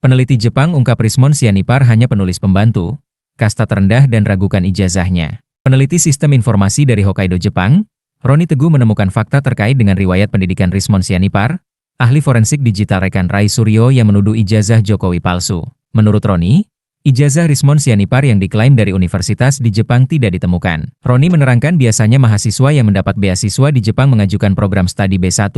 Peneliti Jepang ungkap Rismon Sianipar hanya penulis pembantu, kasta terendah dan ragukan ijazahnya. Peneliti Sistem Informasi dari Hokkaido, Jepang, Roni Teguh menemukan fakta terkait dengan riwayat pendidikan Rismon Sianipar, ahli forensik digital rekan Rai Suryo yang menuduh ijazah Jokowi palsu. Menurut Roni, ijazah Rismon Sianipar yang diklaim dari universitas di Jepang tidak ditemukan. Roni menerangkan biasanya mahasiswa yang mendapat beasiswa di Jepang mengajukan program studi B1,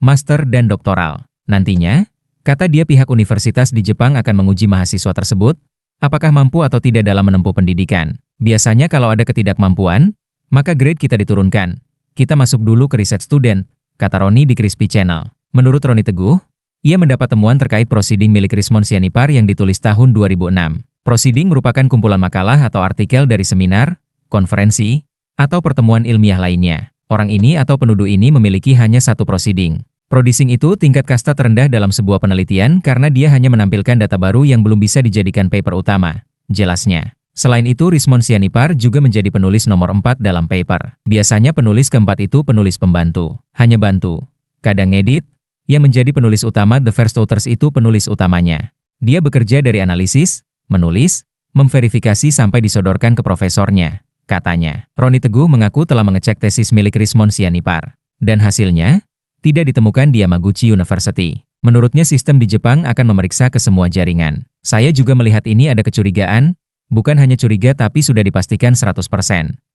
master dan doktoral. Nantinya, kata dia pihak universitas di Jepang akan menguji mahasiswa tersebut, apakah mampu atau tidak dalam menempuh pendidikan. Biasanya kalau ada ketidakmampuan, maka grade kita diturunkan. Kita masuk dulu ke riset student, kata Roni di Crispy Channel. Menurut Roni Teguh, ia mendapat temuan terkait proceeding milik Rismon Sianipar yang ditulis tahun 2006. Proceeding merupakan kumpulan makalah atau artikel dari seminar, konferensi, atau pertemuan ilmiah lainnya. Orang ini atau penuduh ini memiliki hanya satu proceeding. Producing itu tingkat kasta terendah dalam sebuah penelitian karena dia hanya menampilkan data baru yang belum bisa dijadikan paper utama, jelasnya. Selain itu, Rismon Sianipar juga menjadi penulis nomor 4 dalam paper. Biasanya penulis keempat itu penulis pembantu, hanya bantu, kadang ngedit. Yang menjadi penulis utama The First Authors itu penulis utamanya. Dia bekerja dari analisis, menulis, memverifikasi sampai disodorkan ke profesornya, katanya. Roni Teguh mengaku telah mengecek tesis milik Rismon Sianipar. Dan hasilnya, tidak ditemukan di Yamaguchi University. Menurutnya sistem di Jepang akan memeriksa ke semua jaringan. Saya juga melihat ini ada kecurigaan, bukan hanya curiga tapi sudah dipastikan 100%.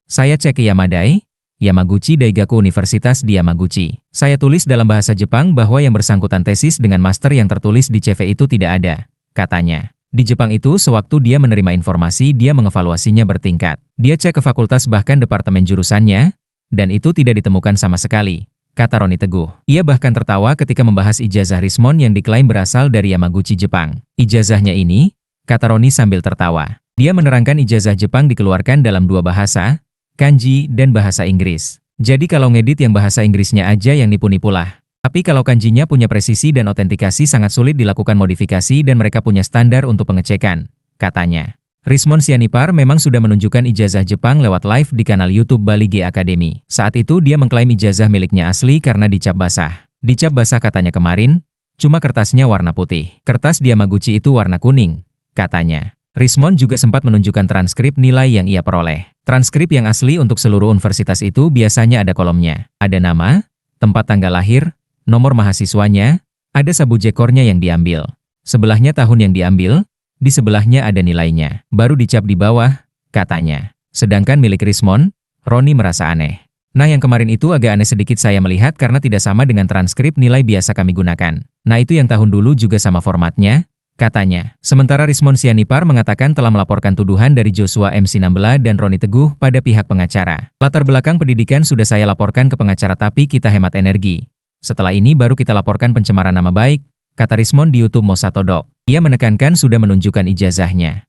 Saya cek ke Yamadai, Yamaguchi Daigaku Universitas di Yamaguchi. Saya tulis dalam bahasa Jepang bahwa yang bersangkutan tesis dengan master yang tertulis di CV itu tidak ada, katanya. Di Jepang itu sewaktu dia menerima informasi dia mengevaluasinya bertingkat. Dia cek ke fakultas bahkan departemen jurusannya, dan itu tidak ditemukan sama sekali, kata Roni Teguh. Ia bahkan tertawa ketika membahas ijazah Rismon yang diklaim berasal dari Yamaguchi, Jepang. Ijazahnya ini, kata Roni sambil tertawa. Dia menerangkan ijazah Jepang dikeluarkan dalam dua bahasa, kanji dan bahasa Inggris. Jadi kalau ngedit yang bahasa Inggrisnya aja yang nipu-nipu lah. Tapi kalau kanjinya punya presisi dan otentikasi sangat sulit dilakukan modifikasi dan mereka punya standar untuk pengecekan, katanya. Rismon Sianipar memang sudah menunjukkan ijazah Jepang lewat live di kanal YouTube Bali G Academy. Saat itu dia mengklaim ijazah miliknya asli karena dicap basah. Dicap basah katanya kemarin, cuma kertasnya warna putih. Kertas di Yamaguchi itu warna kuning, katanya. Rismon juga sempat menunjukkan transkrip nilai yang ia peroleh. Transkrip yang asli untuk seluruh universitas itu biasanya ada kolomnya. Ada nama, tempat tanggal lahir, nomor mahasiswanya, ada sabuk jekornya yang diambil. Sebelahnya tahun yang diambil, di sebelahnya ada nilainya. Baru dicap di bawah, katanya. Sedangkan milik Rismon, Roni merasa aneh. Nah yang kemarin itu agak aneh sedikit saya melihat karena tidak sama dengan transkrip nilai biasa kami gunakan. Nah itu yang tahun dulu juga sama formatnya, katanya. Sementara Rismon Sianipar mengatakan telah melaporkan tuduhan dari Joshua M. Sinambela dan Roni Teguh pada pihak pengacara. Latar belakang pendidikan sudah saya laporkan ke pengacara tapi kita hemat energi. Setelah ini baru kita laporkan pencemaran nama baik, kata Rismon di YouTube Mosatodo. Ia menekankan sudah menunjukkan ijazahnya.